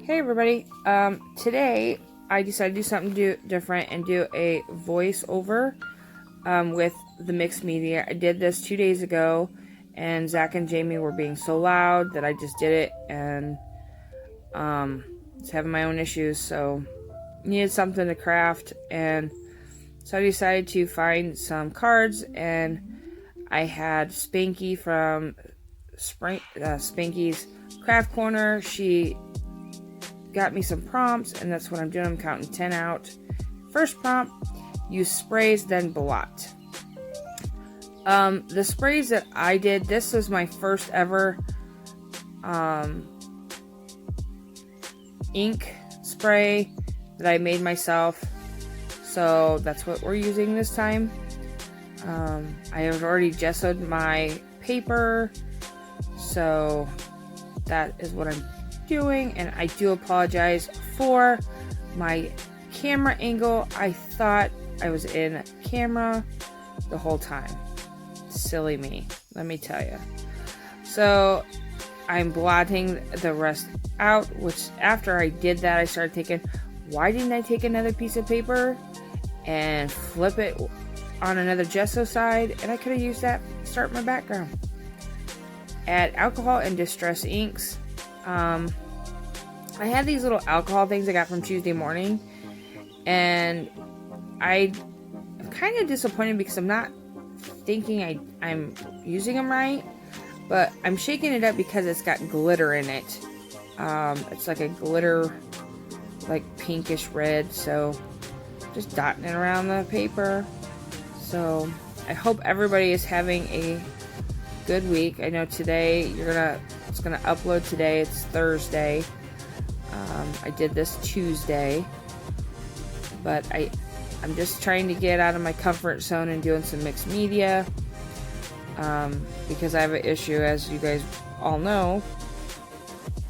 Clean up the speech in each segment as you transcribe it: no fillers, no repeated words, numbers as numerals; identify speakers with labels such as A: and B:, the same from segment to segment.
A: Hey everybody, today I decided to do something different and do a voiceover with the mixed media. I did this 2 days ago and Zach and Jamie were being so loud that I just did it and was having my own issues, so needed something to craft, and so I decided to find some cards, and I had Spanky from Spanky's Craft Corner. She got me some prompts, and that's what I'm doing. I'm counting 10 out. First prompt: use sprays, then blot. The sprays that I did, this was my first ever ink spray that I made myself, so that's what we're using this time. I have already gessoed my paper, so that is what I'm doing, and I do apologize for my camera angle. I thought I was in camera the whole time. Silly me, let me tell you. So I'm blotting the rest out, which after I did that, I started thinking, why didn't I take another piece of paper and flip it on another gesso side, and I could have used that to start my background. Add alcohol and distress inks. I had these little alcohol things I got from Tuesday Morning, and I'm kind of disappointed because I'm not thinking I'm using them right, but I'm shaking it up because it's got glitter in it. It's like a glitter, like pinkish red, so just dotting it around the paper. So I hope everybody is having a good week. I know today it's gonna upload today. It's Thursday. I did this Tuesday, but I'm just trying to get out of my comfort zone and doing some mixed media, because I have an issue, as you guys all know,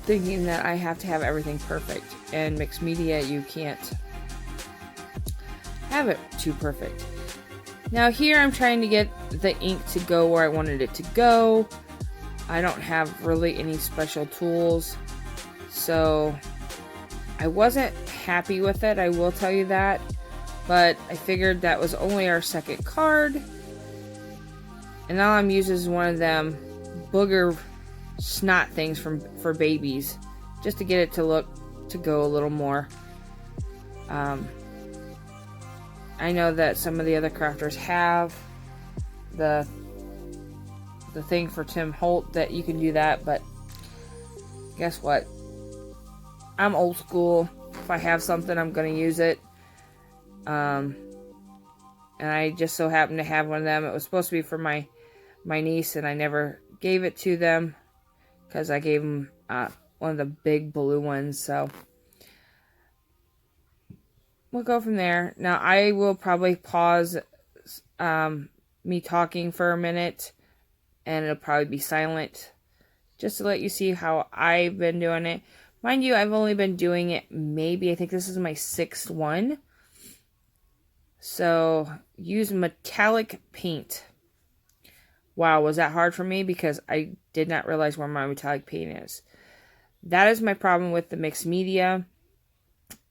A: thinking that I have to have everything perfect. And mixed media, you can't have it too perfect. Now here I'm trying to get the ink to go where I wanted it to go. I don't have really any special tools, so I wasn't happy with it, I will tell you that, but I figured that was only our second card, and all I'm using is one of them booger snot things for babies, just to get it to go a little more. I know that some of the other crafters have the thing for Tim Holt that you can do that, but guess what? I'm old school. If I have something, I'm gonna use it. And I just so happened to have one of them. It was supposed to be for my niece, and I never gave it to them because I gave them one of the big blue ones. So we'll go from there. Now I will probably pause me talking for a minute, and it'll probably be silent, just to let you see how I've been doing it. Mind you, I've only been doing it I think this is my 6th one. So use metallic paint. Wow, was that hard for me? Because I did not realize where my metallic paint is. That is my problem with the mixed media,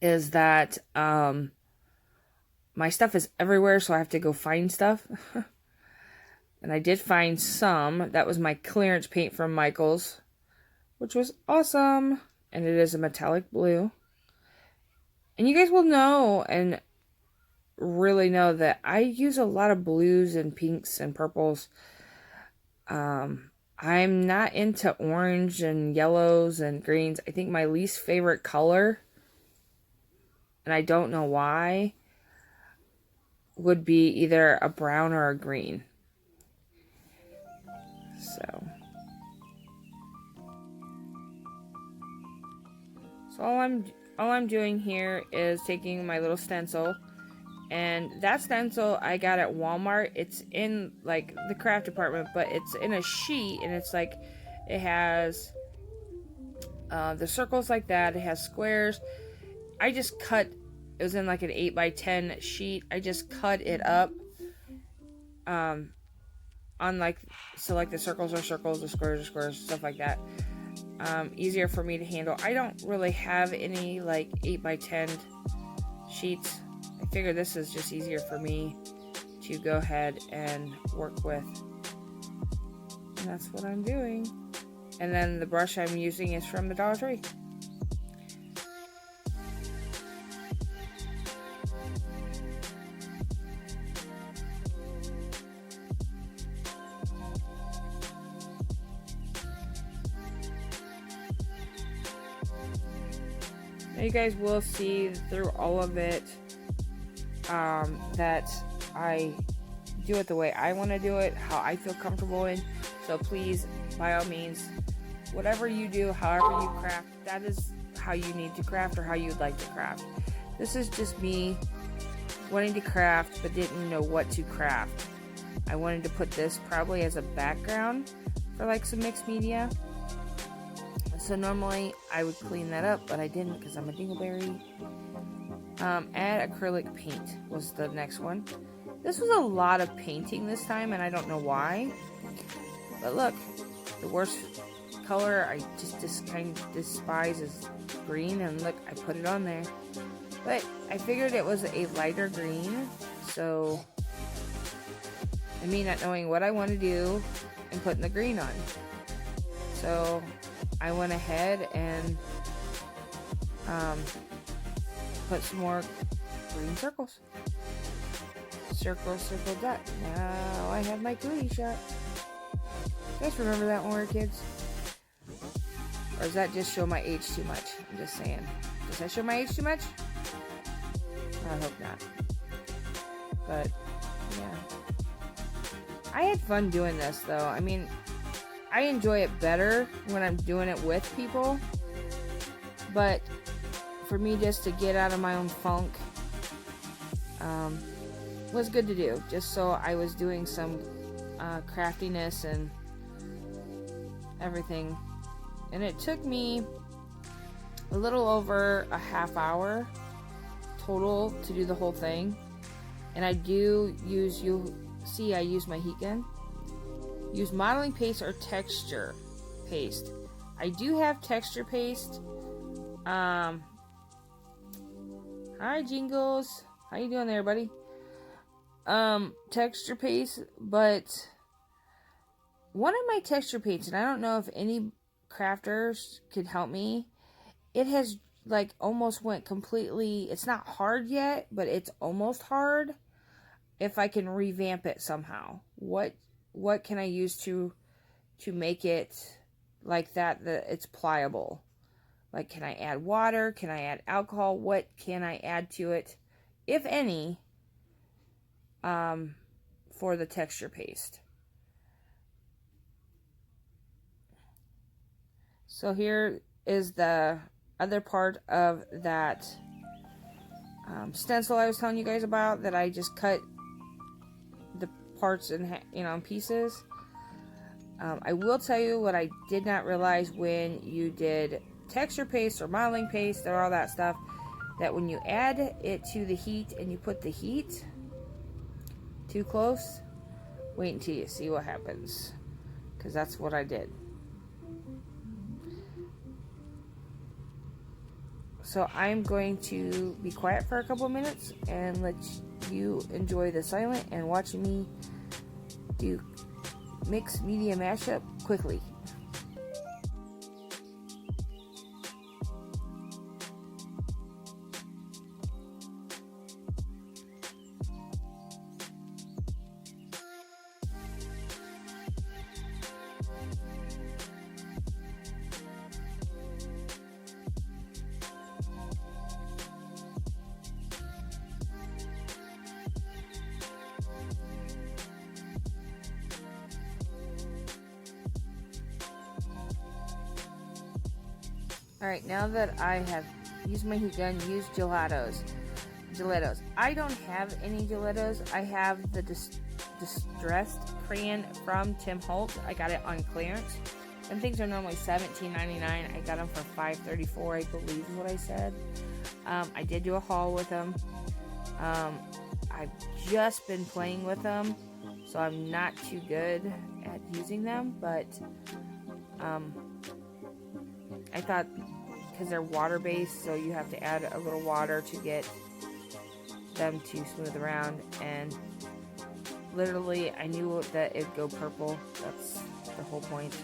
A: is that my stuff is everywhere, so I have to go find stuff. And I did find some. That was my clearance paint from Michaels, which was awesome. And it is a metallic blue. And you guys will know and really know that I use a lot of blues and pinks and purples. I'm not into orange and yellows and greens. I think my least favorite color, and I don't know why, would be either a brown or a green. So all I'm doing here is taking my little stencil, and that stencil I got at Walmart. It's in like the craft department, but it's in a sheet, and it's like it has the circles like that. It has squares. I just cut. It was in like an 8x10 sheet. I just cut it up. On like, so like the circles are circles, the squares are squares, stuff like that. easier for me to handle. I don't really have any like 8x10 sheets. I figure this is just easier for me to go ahead and work with. And that's what I'm doing. And then the brush I'm using is from the Dollar Tree. Now you guys will see through all of it that I do it the way I want to do it, how I feel comfortable in. So please, by all means, whatever you do, however you craft, that is how you need to craft or how you'd like to craft. This is just me wanting to craft but didn't know what to craft. I wanted to put this probably as a background for like some mixed media. So normally I would clean that up, but I didn't because I'm a dingleberry. Add acrylic paint was the next one. This was a lot of painting this time, and I don't know why. But look, the worst color I just kind of despise is green, and look, I put it on there. But I figured it was a lighter green, so I mean, not knowing what I want to do and putting the green on. So I went ahead and put some more green circles. Circle, circle, dot. Now I have my cootie shot. You guys remember that when we were kids? Or does that just show my age too much? I'm just saying. Does that show my age too much? I hope not. But, yeah. I had fun doing this, though. I mean, I enjoy it better when I'm doing it with people. But for me just to get out of my own funk was good to do. Just so I was doing some craftiness and everything. And it took me a little over a half hour total to do the whole thing. And I do use, I use my heat gun. Use modeling paste or texture paste. I do have texture paste. Hi Jingles. How you doing there, buddy? Texture paste, but one of my texture paints, and I don't know if any crafters could help me, it has like almost went completely, it's not hard yet, but it's almost hard. If I can revamp it somehow, what can I use to make it like that it's pliable? Like, can I add water? Can I add alcohol? What can I add to it, if any, for the texture paste? So here is the other part of that stencil I was telling you guys about, that I just cut the parts in pieces. I will tell you what I did not realize when you did texture paste or modeling paste or all that stuff, that when you add it to the heat and you put the heat too close, wait until you see what happens, because that's what I did. So I'm going to be quiet for a couple minutes and let you enjoy the silent and watching me do mixed media mashup quickly. Alright, now that I have used my heat gun, used gelatos. I don't have any gelatos. I have the distressed crayon from Tim Holtz. I got it on clearance. And things are normally $17.99. I got them for $5.34, I believe is what I said. I did do a haul with them. I've just been playing with them, so I'm not too good at using them, but I thought because they're water-based, so you have to add a little water to get them to smooth around, and literally I knew that it'd go purple. That's the whole point.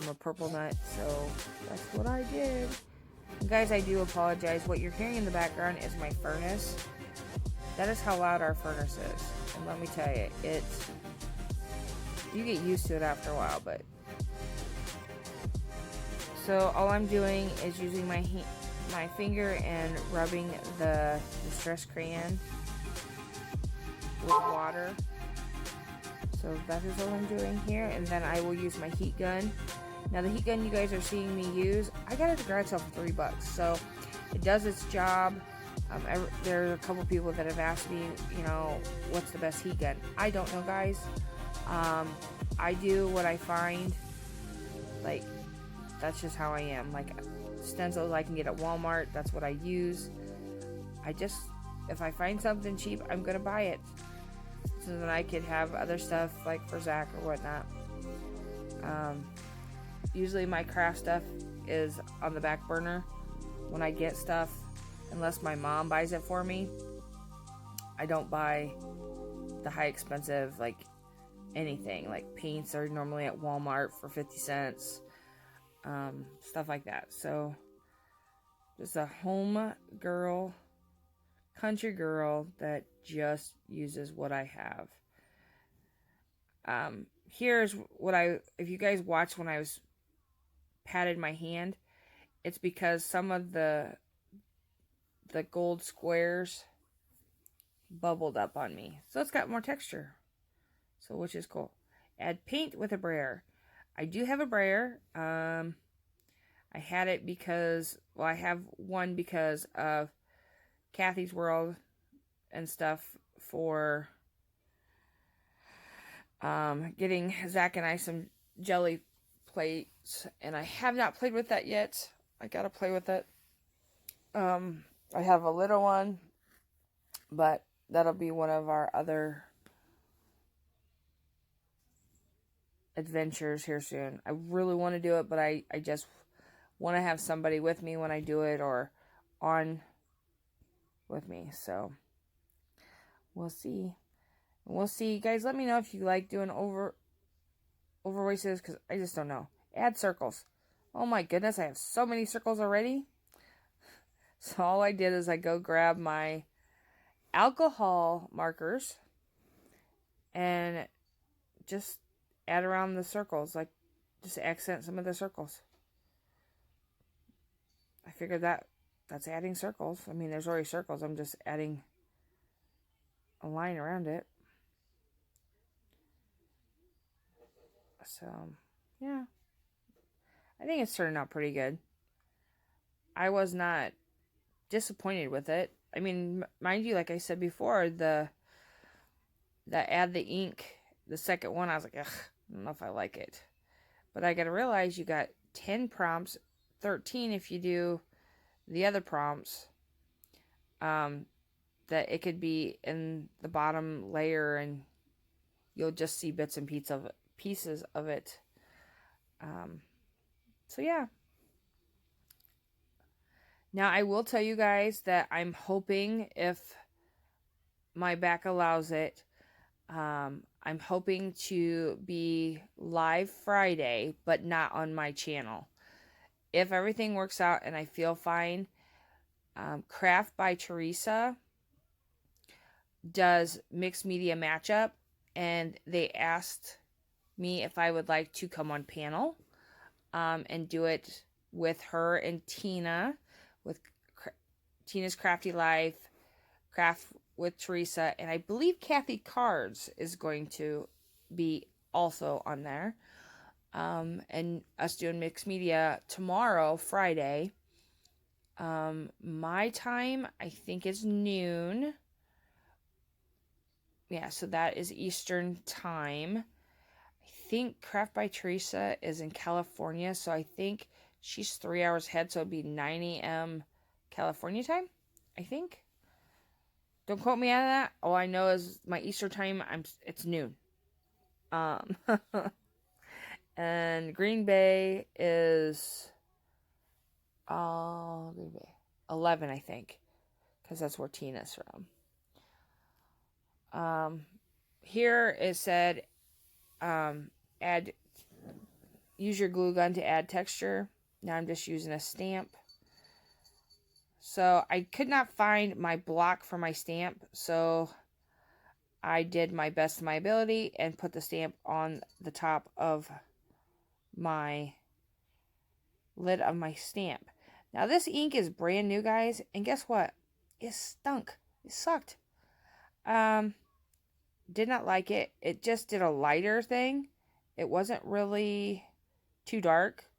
A: I'm a purple nut, so that's what I did. And guys, I do apologize. What you're hearing in the background is my furnace. That is how loud our furnace is. And let me tell you, you get used to it after a while, but. So all I'm doing is using my finger and rubbing the Distress Crayon with water. So that is what I'm doing here. And then I will use my heat gun. Now the heat gun you guys are seeing me use, I got it at the garage sale for $3. So it does its job. There are a couple people that have asked me, what's the best heat gun? I don't know, guys. I do what I find. Like, that's just how I am. Like, stencils I can get at Walmart, that's what I use. If I find something cheap, I'm gonna buy it. So then I could have other stuff, like for Zach or whatnot. Usually my craft stuff is on the back burner when I get stuff, unless my mom buys it for me. I don't buy the high expensive, like, anything. Like, paints are normally at Walmart for 50 cents. Stuff like that. So, just a home girl, country girl that just uses what I have. Here's what if you guys watched when I was patted my hand, it's because some of the gold squares bubbled up on me. So it's got more texture. So, which is cool. Add paint with a brayer. I do have a brayer. I had it because, I have one because of Kathy's World and stuff for getting Zach and I some jelly plates, and I have not played with that yet. I gotta play with it. I have a little one, but that'll be one of our other adventures here soon. I really want to do it, but I just want to have somebody with me when I do it, or on with me. So we'll see. Guys, let me know if you like doing over voices, because I just don't know. Add circles. Oh my goodness, I have so many circles already. So all I did is I go grab my alcohol markers and just add around the circles, like just accent some of the circles. I figured that's adding circles. I mean, there's already circles. I'm just adding a line around it. So, yeah. I think it's turning out pretty good. I was not disappointed with it. I mean, mind you, like I said before, the add the ink, the second one, I was like, ugh, I don't know if I like it. But I gotta realize you got 10 prompts, 13 if you do the other prompts, that it could be in the bottom layer and you'll just see bits and pieces of it. So yeah. Now I will tell you guys that I'm hoping, if my back allows it, I'm hoping to be live Friday, but not on my channel. If everything works out and I feel fine, Craft by Teresa does mixed media matchup, and they asked me if I would like to come on panel and do it with her and Tina, with Tina's Crafty Life, Craft with Teresa, and I believe Kathy Cards is going to be also on there. And us doing mixed media tomorrow, Friday. My time, I think, is noon. Yeah, so that is Eastern time. I think Craft by Teresa is in California, so I think she's 3 hours ahead, so it'd be 9 a.m. California time, I think. Don't quote me on that. All I know is my Eastern time, it's noon. And Green Bay is 11, I think, because that's where Tina's from. Here it said, use your glue gun to add texture. Now I'm just using a stamp. So I could not find my block for my stamp, so I did my best of my ability and put the stamp on the top of my lid of my stamp. Now this ink is brand new, guys, and guess what? It stunk. It sucked. Did not like it. It just did a lighter thing. It wasn't really too dark,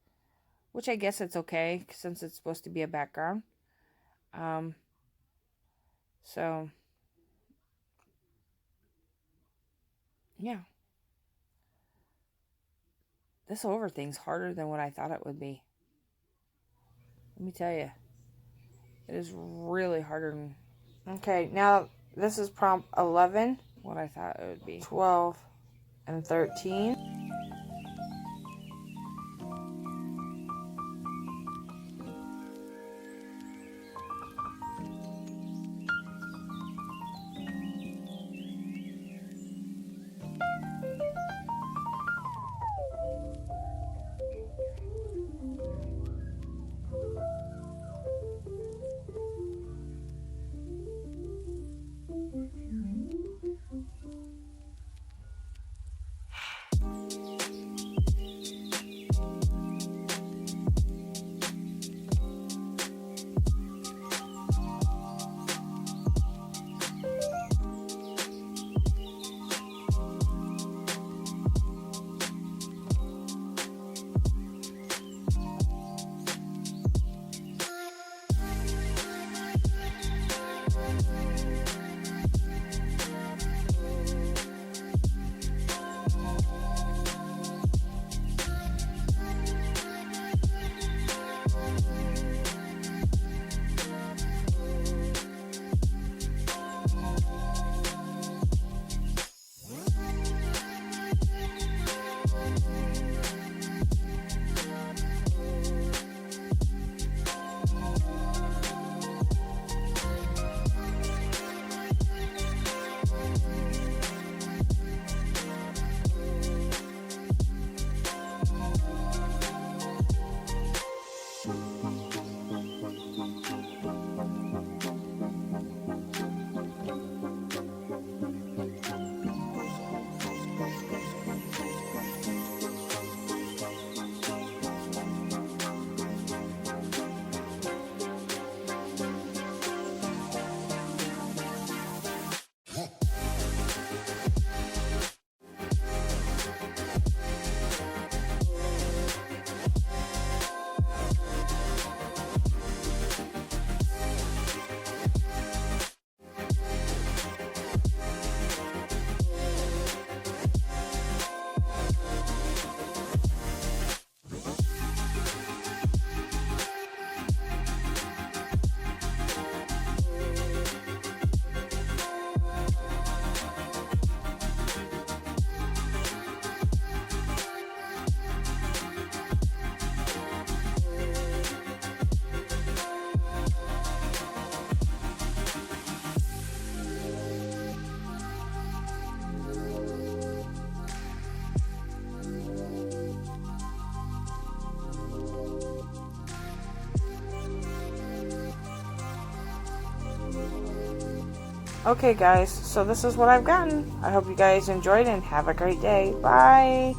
A: which I guess it's okay since it's supposed to be a background. So yeah, this over thing's harder than what I thought it would be. Let me tell you, it is really harder. Okay, now this is prompt 11, what I thought it would be. 12 and 13. Okay guys, so this is what I've gotten. I hope you guys enjoyed and have a great day. Bye!